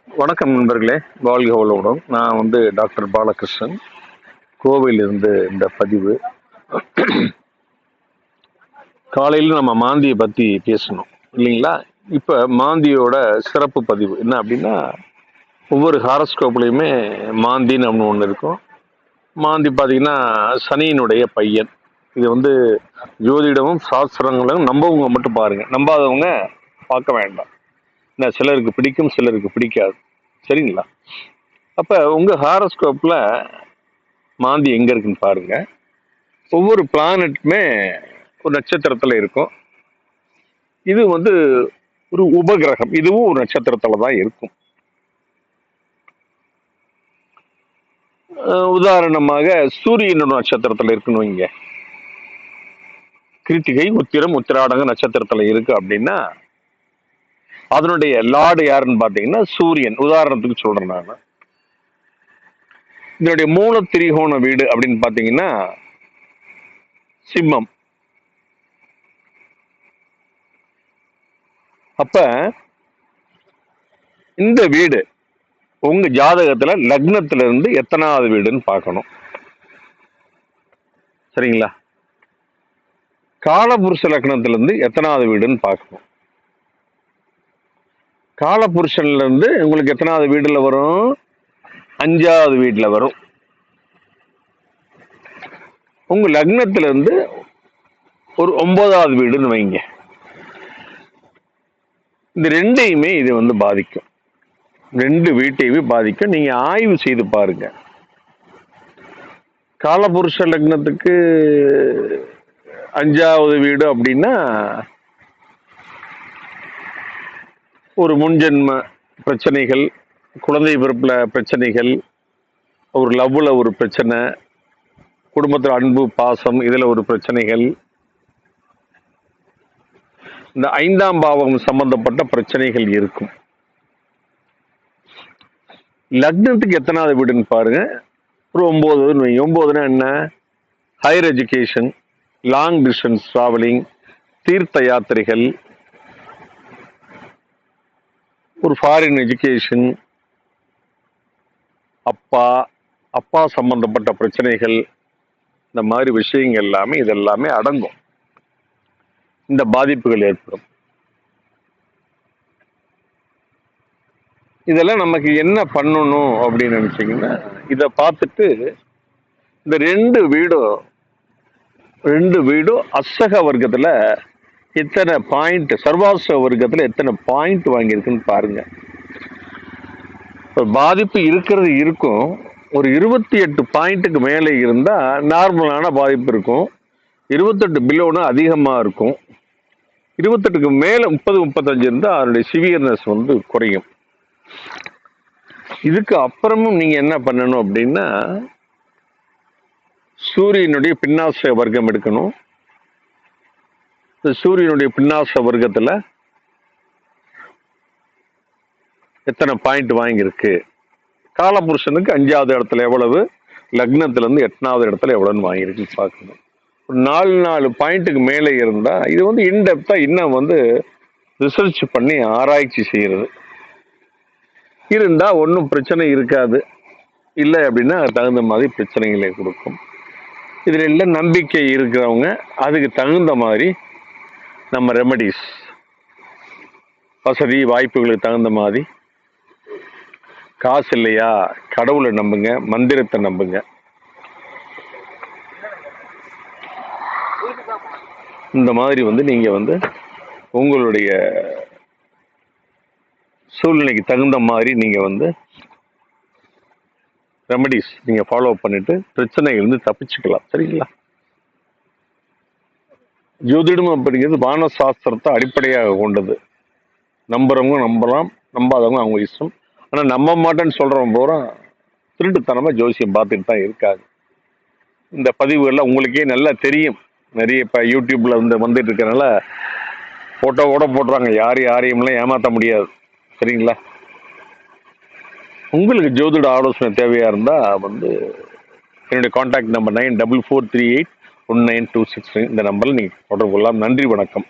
வணக்கம் நண்பர்களே, வாழ்க வளமுடன். நான் டாக்டர் பாலகிருஷ்ணன், கோவையிலிருந்து இந்த பதிவு. காலையில் நம்ம மாந்தியை பற்றி பேசணும் இல்லைங்களா? இப்போ மாந்தியோட சிறப்பு பதிவு என்ன அப்படின்னா, ஒவ்வொரு ஹாரஸ்கோப்லேயுமே மாந்தின்னு ஒன்று இருக்கும். மாந்தி பார்த்தீங்கன்னா சனியினுடைய பையன். இது ஜோதிடமும் சாஸ்திரங்களும் நம்பவங்க மட்டும் பாருங்க, நம்பாதவங்க பார்க்க வேண்டாம். சிலருக்கு பிடிக்கும், சிலருக்கு பிடிக்காது. சரிங்களா? அப்ப உங்க ஹாரோஸ்கோப்ல மாந்தி எங்க இருக்குன்னு பாருங்க. ஒவ்வொரு பிளானட்டுமே ஒரு நட்சத்திரத்துல இருக்கும். இது ஒரு உபகிரகம், இதுவும் ஒரு நட்சத்திரத்துல தான் இருக்கும். உதாரணமாக சூரியனோட நட்சத்திரத்துல இருக்குன்னு வைங்க, கிருத்திகை, உத்திரம், உத்திராடங்க நட்சத்திரத்துல இருக்கு அப்படின்னா அதனுடைய லார்டு யாருன்னு பாத்தீங்கன்னா சூரியன். உதாரணத்துக்கு சொல்றேன் நான். இதனுடைய மூல திரிகோண வீடு அப்படின்னு பாத்தீங்கன்னா சிம்மம். அப்ப இந்த வீடு உங்க ஜாதகத்துல லக்னத்துல இருந்து எத்தனாவது வீடுன்னு பார்க்கணும். சரிங்களா? காலபுருஷ லக்னத்துல இருந்து எத்தனாவது வீடுன்னு பார்க்கணும். காலபுருஷன்ல இருந்து உங்களுக்கு எத்தனாவது வீடுல வரும்? 5வது வீட்டுல வரும். உங்க லக்னத்துல இருந்து ஒரு 9வது வீடுன்னு வைங்க. இந்த ரெண்டையுமே இது பாதிக்கும். 2 வீட்டையுமே பாதிக்கும். நீங்க ஆய்வு செய்து பாருங்க. காலபுருஷ லக்னத்துக்கு 5வது வீடு அப்படின்னா ஒரு முன்ஜென்ம பிரச்சனைகள், குழந்தை பிறப்புல பிரச்சனைகள், ஒரு லவ்ல ஒரு பிரச்சனை, குடும்பத்தில் அன்பு பாசம் இதுல ஒரு பிரச்சனைகள், இந்த 5ஆம் பாவம் சம்பந்தப்பட்ட பிரச்சனைகள் இருக்கும். லக்னத்துக்கு எத்தனாவது வீடுன்னு பாருங்க. ஒரு 9ன்னு வைங்க. 9ன்னா என்ன? Higher education, long distance travelling, தீர்த்த யாத்திரைகள், ஒரு ஃபாரின் எஜுகேஷன், அப்பா சம்பந்தப்பட்ட பிரச்சனைகள், இந்த மாதிரி விஷயங்கள் எல்லாமே இதெல்லாமே அடங்கும். இந்த பாதிப்புகள் ஏற்படும். இதெல்லாம் நமக்கு என்ன பண்ணணும் அப்படின்னு நினைச்சீங்கன்னா, இதை பார்த்துட்டு இந்த 2 வீடும் அசக வர்க்கத்துல எத்தனை பாயிண்ட், சர்வாசக வர்க்கத்துல எத்தனை பாயிண்ட் வாங்கியிருக்குன்னு பாருங்க. இப்போ பாதிப்பு இருக்கிறது இருக்கும். ஒரு 28 பாயிண்ட்டுக்கு மேலே இருந்தா நார்மலான பாதிப்பு இருக்கும். 28 பிலோனா அதிகமா இருக்கும். 28க்கு மேல 30-35 இருந்தா அதனுடைய சிவியர்னஸ் குறையும். இதுக்கு அப்புறமும் நீங்க என்ன பண்ணணும் அப்படின்னா, சூரியனுடைய பின்னாச வர்க்கம் எடுக்கணும். இந்த சூரியனுடைய பின்னாச வர்க்கத்துல எத்தனை பாயிண்ட் வாங்கியிருக்கு, காலபுருஷனுக்கு 5வது இடத்துல எவ்வளவு, லக்னத்துல இருந்து 8வது இடத்துல எவ்வளவுன்னு வாங்கியிருக்குன்னு பார்க்கணும். ஒரு 4 பாயிண்ட்டுக்கு மேலே இருந்தா இது இன்டெப்தா இன்னும் ரிசர்ச் பண்ணி ஆராய்ச்சி செய்யறது. இருந்தா ஒன்றும் பிரச்சனை இருக்காது. இல்லை அப்படின்னா தகுந்த மாதிரி பிரச்சனைகளை கொடுக்கும். இதுல எல்லாம் நம்பிக்கை இருக்கிறவங்க அதுக்கு தகுந்த மாதிரி நம்ம ரெமடிஸ், வசதி வாய்ப்புகளுக்கு தகுந்த மாதிரி, காசு இல்லையா கடவுளை நம்புங்க, மந்திரத்தை நம்புங்க. இந்த மாதிரி நீங்க உங்களுடைய சூழ்நிலைக்கு தகுந்த மாதிரி நீங்க ரெமடிஸ் நீங்க ஃபாலோ பண்ணிட்டு பிரச்சனைகள் தப்பிச்சுக்கலாம். சரிங்களா? ஜோதிடம் அப்படிங்கிறது வான சாஸ்திரத்தை அடிப்படையாக கொண்டது. நம்புறவங்க நம்பலாம், நம்பாதவங்க அவங்க இஷ்டம். ஆனா நம்ப மாட்டேன்னு சொல்றவங்க பூரா திருட்டுத்தனமா ஜோசியம் பார்த்துட்டு தான் இருக்காங்க. இந்த பதிவுகள்லாம் உங்களுக்கே நல்லா தெரியும். நிறைய இப்ப யூடியூப்ல வந்துட்டு இருக்கனால போட்டோவோட போடுறாங்க. யாரையும்லாம் ஏமாற்ற முடியாது. சரிங்களா? உங்களுக்கு ஜோதிட ஆலோசனை தேவையா இருந்தா என்னுடைய கான்டாக்ட் நம்பர் 9443819269 இந்த நம்பர்ல நீங்க தொடர்பு கொள்ளலாம். நன்றி, வணக்கம்.